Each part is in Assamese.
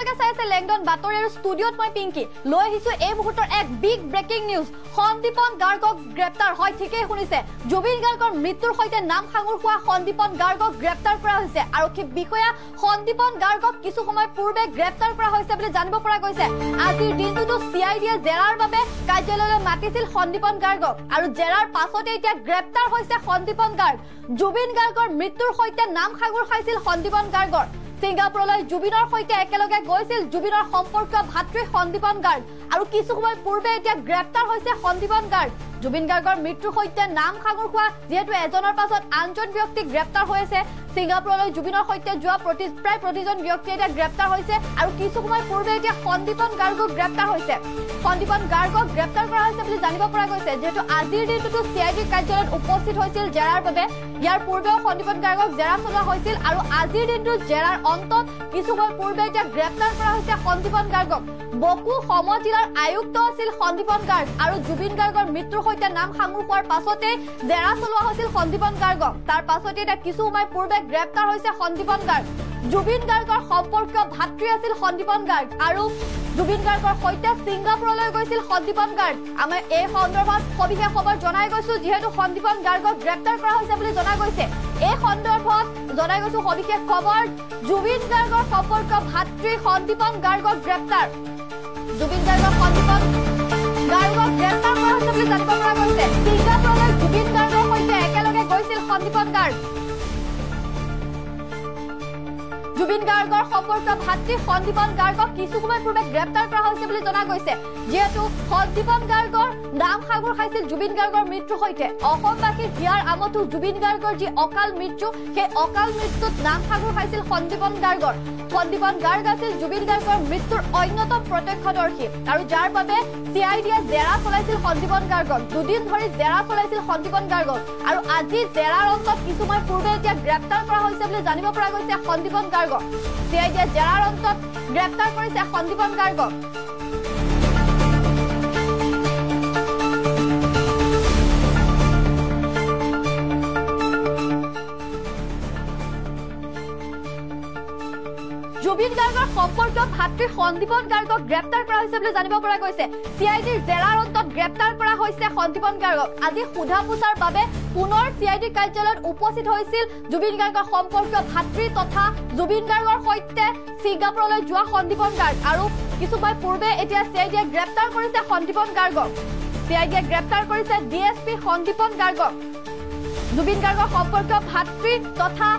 লেংডন বাতৰি আৰু ষ্টুডিঅ'ত মই পিংকি লৈ আহিছো এই মুহূৰ্তৰ এক বিগ ব্ৰেকিং নিউজ সন্দীপন গাৰ্গক গ্ৰেপ্তাৰ হয় ঠিকই শুনিছে জুবিন গাৰ্গৰ মৃত্যুৰ সৈতে নাম সাঙুৰ হোৱা সন্দীপন গাৰ্গক গ্ৰেপ্তাৰ কৰা হৈছে আৰক্ষী বিষয়া সন্দীপন গাৰ্গক কিছু সময় পূৰ্বে গ্ৰেপ্তাৰ কৰা হৈছে বুলি জানিব পৰা গৈছে আজিৰ দিনটোতো সিআইডিয়ে জেৰাৰ বাবে কাৰ্যালয়লৈ মাতিছিল সন্দীপন গাৰ্গক আৰু জেৰাৰ পাছতে এতিয়া গ্ৰেপ্তাৰ হৈছে সন্দীপন গাৰ্গ জুবিন গাৰ্গৰ মৃত্যুৰ সৈতে নাম সাঙুৰ খাইছিল সন্দীপন গাৰ্গৰ সিঙ্গাপুৰলৈ জুবিনৰ সৈতে একেলগে গৈছিল জুবিনৰ সম্পৰ্কীয় ভাতৃ সন্দীপন গাৰ্গ আৰু কিছু সময় পূৰ্বে এতিয়া গ্ৰেপ্তাৰ হৈছে সন্দীপন গাৰ্গ জুবিন গাৰ্গৰ মৃত্যুৰ সৈতে নাম সাঙুৰ খোৱা যেহেতু এজনৰ পাছত আনজন ব্যক্তি গ্ৰেপ্তাৰ হৈ আছে সিঙ্গাপুৰলৈ জুবিনৰ সৈতে যোৱা প্ৰায় প্ৰতিজন ব্যক্তি এতিয়া গ্ৰেপ্তাৰ হৈছে আৰু কিছু সময় পূৰ্বে এতিয়া সন্দীপন গাৰ্গক গ্ৰেপ্তাৰ হৈছে সন্দীপন গাৰ্গক গ্ৰেপ্তাৰ কৰা হৈছে বুলি জানিব পৰা গৈছে যেহেতু আজিৰ দিনটোতো সিআইডি কাৰ্যালয়ত উপস্থিত হৈছিল জেৰাৰ বাবে ইয়াৰ পূৰ্বেও সন্দীপন গাৰ্গক জেৰা চলোৱা হৈছিল আৰু আজিৰ দিনটো জেৰাৰ অন্তত কিছু সময় পূৰ্বে এতিয়া গ্ৰেপ্তাৰ কৰা হৈছে সন্দীপন গাৰ্গক বকু সমজিলাৰ আয়ুক্ত আছিল সন্দীপন গাৰ্গ আৰু জুবিন গাৰ্গৰ মৃত্যুৰ সৈতে নাম সাঙুৰ হোৱাৰ পাছতে জেৰা চলোৱা হৈছিল সন্দীপন গাৰ্গক তাৰ পাছতে এটা কিছু সময় পূৰ্বে গ্ৰেপ্তাৰ হৈছে সন্দীপন গাৰ্গ জুবিন গাৰ্গৰ সম্পৰ্কীয় ভাতৃ আছিল সন্দীপন গাৰ্গ আৰু জুবিন গাৰ্গৰ সৈতে সিঙ্গাপুৰলৈ গৈছিল সন্দীপন গাৰ্গ আমাৰ এই সন্দৰ্ভত সবিশেষ খবৰ জনাই গৈছো যেহেতু সন্দীপন গাৰ্গক গ্ৰেপ্তাৰ কৰা হৈছে বুলি জনা গৈছে এই সন্দৰ্ভত জনাই গৈছো সবিশেষ খবৰ জুবিন গাৰ্গৰ সম্পৰ্কীয় ভাতৃ সন্দীপন গাৰ্গক গ্ৰেপ্তাৰ জুবিন গাৰ্গৰ সন্দীপন গাৰ্গক গ্ৰেপ্তাৰ কৰা হৈছে বুলি জানিব পৰা গৈছে সিঙ্গাপুৰলৈ জুবিন গাৰ্গৰ সৈতে একেলগে গৈছিল সন্দীপন গাৰ্গ জুবিন গাৰ্গৰ সম্পৰ্কীয় ভাতৃ সন্দীপন গাৰ্গক কিছু সময় পূৰ্বে গ্ৰেপ্তাৰ কৰা হৈছে বুলি জনা গৈছে যেহেতু সন্দীপন গাৰ্গৰ নাম সাঙুৰ খাইছিল জুবিন গাৰ্গৰ মৃত্যুৰ সৈতে অসমবাসীৰ হিয়াৰ আমতো জুবিন গাৰ্গৰ যি অকাল মৃত্যু সেই অকাল মৃত্যুত নাম সাঙুৰ খাইছিল সন্দীপন গাৰ্গৰ সন্দীপন গাৰ্গ আছিল জুবিন গাৰ্গৰ মৃত্যুৰ অন্যতম প্ৰত্যক্ষদৰ্শী আৰু যাৰ বাবে সিআইডিয়ে জেৰা চলাইছিল সন্দীপন গাৰ্গক দুদিন ধৰি জেৰা চলাইছিল সন্দীপন গাৰ্গক আৰু আজি জেৰাৰ অন্তত কিছু সময় পূৰ্বে এতিয়া গ্ৰেপ্তাৰ কৰা হৈছে বুলি জানিব পৰা গৈছে সন্দীপন গাৰ্গক সিআইডিয়ে জেৰাৰ অন্তত গ্ৰেপ্তাৰ কৰিছে সন্দীপন গাৰ্গক জুবিন গাৰ্গৰ সম্পৰ্কীয় ভাতৃ সন্দীপন গাৰ্গক গ্ৰেপ্তাৰ কৰা হৈছে বুলি জানিব পৰা গৈছে সিআইডিৰ জেৰাৰ অন্তত গ্ৰেপ্তাৰ কৰা হৈছে সন্দীপন গাৰ্গক আজি সোধা পোছাৰ বাবে পুনৰ সিআইডি কাৰ্যালয়ত উপস্থিত হৈছিল জুবিন গাৰ্গৰ সম্পৰ্কীয় ভাতৃ তথা জুবিন গাৰ্গৰ সৈতে সিঙ্গাপুৰলৈ যোৱা সন্দীপন গাৰ্গ আৰু কিছু সময় পূৰ্বে এতিয়া সিআইডিয়ে গ্ৰেপ্তাৰ কৰিছে সন্দীপন গাৰ্গক সিআইডিয়ে গ্ৰেপ্তাৰ কৰিছে ডিএছপি সন্দীপন গাৰ্গক জুবিন গাৰ্গৰ সম্পৰ্কীয় ভাতৃ তথা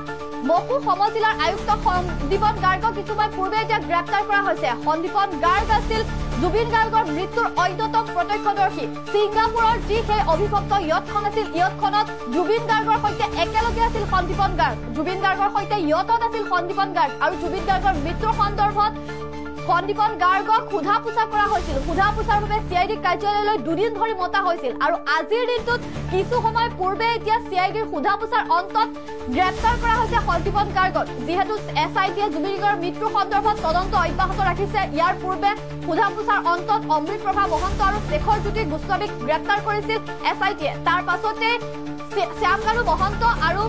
বকু সমজিলাৰ আয়ুক্ত সন্দীপন গাৰ্গক কিছু সময় পূৰ্বে এতিয়া গ্ৰেপ্তাৰ কৰা হৈছে সন্দীপন গাৰ্গ আছিল জুবিন গাৰ্গৰ মৃত্যুৰ অন্যতম প্ৰত্যক্ষদৰ্শী সিঙ্গাপুৰৰ যি সেই অভিভক্ত ইয়টখন আছিল ইয়টখনত জুবিন গাৰ্গৰ সৈতে একেলগে আছিল সন্দীপন গাৰ্গ জুবিন গাৰ্গৰ সৈতে ইয়টত আছিল সন্দীপন গাৰ্গ আৰু জুবিন গাৰ্গৰ মৃত্যুৰ সন্দৰ্ভত সন্দীপন গাৰ্গক সোধা পোছা কৰা হৈছিল সোধা পোছাৰ বাবে সিআইডি কাৰ্যালয়লৈ দুদিন ধৰি মতা হৈছিল আৰু আজিৰ দিনটোত কিছু সময় পূৰ্বে এতিয়া সিআইডিৰ সোধা পোছাৰ অন্তত গ্ৰেপ্তাৰ কৰা হৈছে সন্দীপন গাৰ্গক যিহেতু এছআইটিয়ে জুবিন গাৰ্গৰ মৃত্যুৰ সন্দৰ্ভত তদন্ত অব্যাহত ৰাখিছে ইয়াৰ পূৰ্বে সোধা পোছাৰ অন্তত অমৃত প্ৰভা মহন্ত আৰু শেখৰ জ্যোতি গোস্বামীক গ্ৰেপ্তাৰ কৰিছিল এছআইটিয়ে তাৰ পাছতে শ্যামকানু মহন্ত আৰু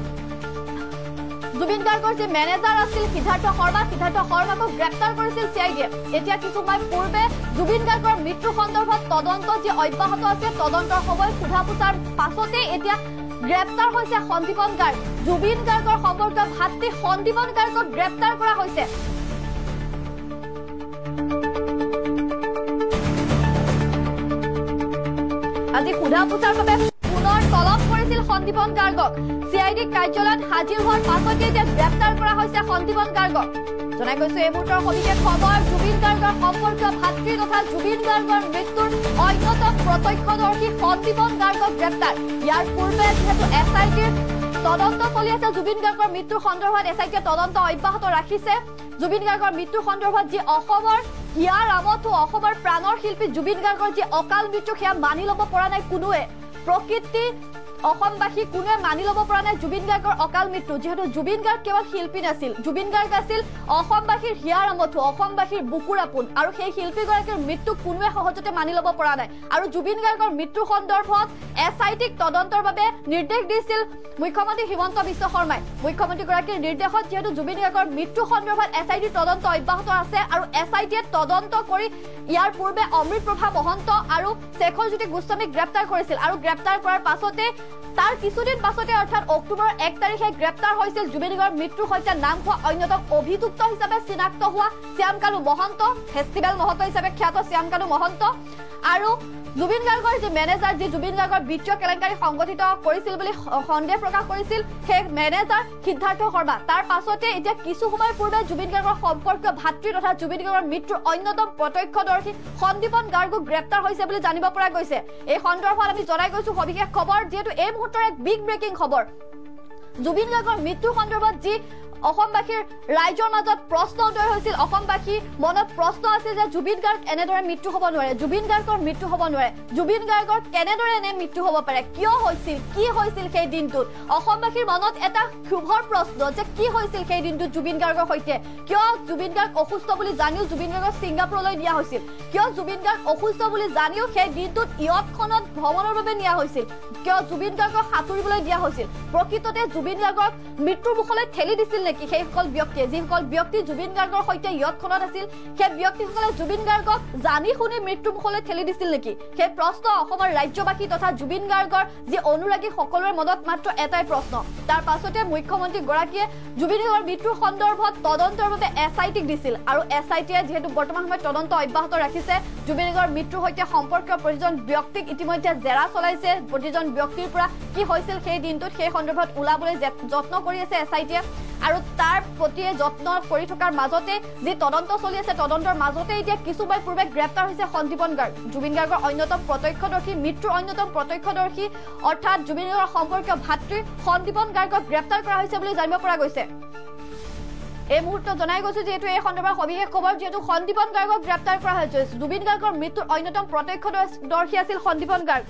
জুবিন গাৰ্গৰ যে মেনেজাৰ আছিল সিদ্ধাৰ্থ শৰ্মাকো গ্ৰেপ্তাৰ কৰিছিল সিআইডিয়ে এতিয়া কিছু সময় পূৰ্বে জুবিন গাৰ্গৰ মৃত্যুৰ সন্দৰ্ভত তদন্ত যে অব্যাহত আছে তদন্তৰ সময় সোধা পোছাৰ পাছতে এতিয়া গ্ৰেপ্তাৰ হৈছে সন্দীপন গাৰ্গ জুবিন গাৰ্গৰ সম্পৰ্কীয় ভাতৃ সন্দীপন গাৰ্গক গ্ৰেপ্তাৰ কৰা হৈছে আজি সোধা পোছাৰ বাবে পুনৰ তলব কৰিছিল সন্দীপন গাৰ্গক সিআইডি কাৰ্যালয়ত হাজিৰ হোৱাৰ পাছতে এতিয়া গ্ৰেপ্তাৰ কৰা হৈছে সন্দীপন গাৰ্গক জনাই গৈছো এই মুহূৰ্তৰ সবিশেষ খবৰ জুবিন গাৰ্গৰ সম্পৰ্কীয় ভাতৃ তথা জুবিন গাৰ্গৰ মৃত্যুৰ অন্যতম প্ৰত্যক্ষদৰ্শী সন্দীপন গাৰ্গক গ্ৰেপ্তাৰ ইয়াৰ পূৰ্বে যিহেতু এছআইটিৰ তদন্ত চলি আছে জুবিন গাৰ্গৰ মৃত্যুৰ সন্দৰ্ভত এছআইটিয়ে তদন্ত অব্যাহত ৰাখিছে জুবিন গাৰ্গৰ মৃত্যুৰ সন্দৰ্ভত যি অসমৰ হিয়াৰ আমঠু অসমৰ প্ৰাণৰ শিল্পী জুবিন গাৰ্গৰ যি অকাল মৃত্যু সেয়া মানি ল'ব পৰা নাই কোনোৱে প্ৰকৃতি অসমবাসী কোনোৱে মানি ল'ব পৰা নাই জুবিন গাৰ্গৰ অকাল মৃত্যু যেহেতু জুবিন গাৰ্গ কেৱল শিল্পী নাছিল জুবিন গাৰ্গ আছিল অসমবাসীৰ হিয়াৰ আমঠু অসমবাসীৰ বুকুৰ আপোন আৰু সেই শিল্পীগৰাকীৰ মৃত্যু কোনোৱে সহজতে মানি ল'ব পৰা নাই আৰু জুবিন গাৰ্গৰ মৃত্যুৰ সন্দৰ্ভত এছআইটিক তদন্তৰ বাবে নিৰ্দেশ দিছিল মুখ্যমন্ত্ৰী হিমন্ত বিশ্ব শৰ্মাই মুখ্যমন্ত্ৰীগৰাকীৰ নিৰ্দেশত যেহেতু জুবিন গাৰ্গৰ মৃত্যু সন্দৰ্ভত এছআইটিৰ তদন্ত অব্যাহত আছে আৰু এছআইটিয়ে তদন্ত কৰি ইয়াৰ পূৰ্বে অমৃত প্ৰভা মহন্ত আৰু শেখৰজ্যোতি গোস্বামীক গ্ৰেপ্তাৰ কৰিছিল আৰু গ্ৰেপ্তাৰ কৰাৰ পাছতে তাৰ কিছুদিন পাছতে অৰ্থাৎ অক্টোবৰ 1 তাৰিখে গ্ৰেপ্তাৰ হৈছিল জুবিন গাৰ্গৰ মৃত্যুৰ সৈতে নাম হোৱা অন্যতম অভিযুক্ত হিচাপে চিনাক্ত হোৱা শ্যামকানু মহন্ত ফেষ্টিভেল মহন্ত হিচাপে খ্যাত শ্যামকানু মহন্ত আৰু জুবিন গাৰ্গৰ যি মেনেজাৰ যি জুবিন গাৰ্গৰ বিত্তীয় কেলেংকাৰী সংগঠিত কৰিছিল বুলি সন্দেহ প্ৰকাশ কৰিছিল সেই মেনেজাৰ সিদ্ধাৰ্থ শৰ্মা তাৰ পাছতে এতিয়া কিছু সময় পূৰ্বে জুবিন গাৰ্গৰ সম্পৰ্কীয় ভাতৃ তথা জুবিন গাৰ্গৰ মৃত্যুৰ অন্যতম প্ৰত্যক্ষদৰ্শী সন্দীপন গাৰ্গো গ্ৰেপ্তাৰ হৈছে বুলি জানিব পৰা গৈছে এই সন্দৰ্ভত আমি জনাই গৈছো সবিশেষ খবৰ যেহেতু এই মুহূৰ্তৰ এক বিগ ব্ৰেকিং খবৰ জুবিন গাৰ্গৰ মৃত্যুৰ সন্দৰ্ভত যি অসমবাসীৰ ৰাইজৰ মাজত প্ৰশ্ন উদয় হৈছিল অসমবাসী মনত প্ৰশ্ন আছিল যে জুবিন গাৰ্গ এনেদৰে মৃত্যু হ'ব নোৱাৰে জুবিন গাৰ্গৰ মৃত্যু হ'ব নোৱাৰে জুবিন গাৰ্গৰ কেনেদৰে এনে মৃত্যু হ'ব পাৰে কিয় হৈছিল কি হৈছিল সেই দিনটোত অসমবাসীৰ মনত এটা ক্ষোভৰ প্ৰশ্ন যে কি হৈছিল সেই দিনটোত জুবিন গাৰ্গৰ সৈতে কিয় জুবিন গাৰ্গ অসুস্থ বুলি জানিও জুবিন গাৰ্গক ছিংগাপুৰলৈ নিয়া হৈছিল কিয় জুবিন গাৰ্গ অসুস্থ বুলি জানিও সেই দিনটোত ইয়টখনত ভ্ৰমণৰ বাবে নিয়া হৈছিল কিয় জুবিন গাৰ্গক সাঁতুৰিবলৈ দিয়া হৈছিল প্ৰকৃততে জুবিন গাৰ্গক মৃত্যুৰ মুখলৈ ঠেলি দিছিল নেকি সেইসকল ব্যক্তিয়ে যিসকল ব্যক্তি জুবিন গাৰ্গৰ সৈতে ইয়টখনত আছিল সেই ব্যক্তিসকলে জুবিন গাৰ্গক জানি শুনি মৃত্যুৰ মুখলৈ ঠেলি দিছিল নেকি সেই প্ৰশ্ন অসমৰ ৰাজ্যবাসী তথা জুবিন গাৰ্গৰ যি অনুৰাগী সকলোৰে মনত মাত্ৰ এটাই প্ৰশ্ন তাৰ পাছতে মুখ্যমন্ত্ৰী গৰাকীয়ে জুবিন গাৰ্গৰ মৃত্যুৰ সন্দৰ্ভত তদন্তৰ বাবে এছআইটিক দিছিল আৰু এছআইটিয়ে যেহেতু বৰ্তমান সময়ত তদন্ত অব্যাহত ৰাখিছে জুবিন গাৰ্গৰ মৃত্যুৰ সৈতে সম্পৰ্কীয় প্ৰতিজন ব্যক্তিক ইতিমধ্যে জেৰা চলাইছে প্ৰতিজন ব্যক্তিৰ পৰা কি হৈছিল সেই দিনটোত সেই সন্দৰ্ভত ওলাবলৈ যত্ন কৰি আছে এছআইটিয়ে আৰু তাৰ প্ৰতি যত্ন কৰি থকাৰ মাজতে যি তদন্ত চলি আছে তদন্তৰ মাজতে এতিয়া কিছুমান পূৰ্বে গ্ৰেপ্তাৰ হৈছে সন্দীপন গাৰ্গ জুবিন গাৰ্গৰ অন্যতম প্ৰত্যক্ষদৰ্শী মৃত্যুৰ অন্যতম প্ৰত্যক্ষদৰ্শী অৰ্থাৎ জুবিন গাৰ্গৰ সম্পৰ্কীয় ভাতৃ সন্দীপন গাৰ্গক গ্ৰেপ্তাৰ কৰা হৈছে বুলি জানিব পৰা গৈছে এই মুহূৰ্তত জনাই গৈছে যেহেতু এই সন্দৰ্ভত সবিশেষ খবৰ যেহেতু সন্দীপন গাৰ্গক গ্ৰেপ্তাৰ কৰা হৈছে জুবিন গাৰ্গৰ মৃত্যুৰ অন্যতম প্ৰত্যক্ষদৰ্শী আছিল সন্দীপন গাৰ্গ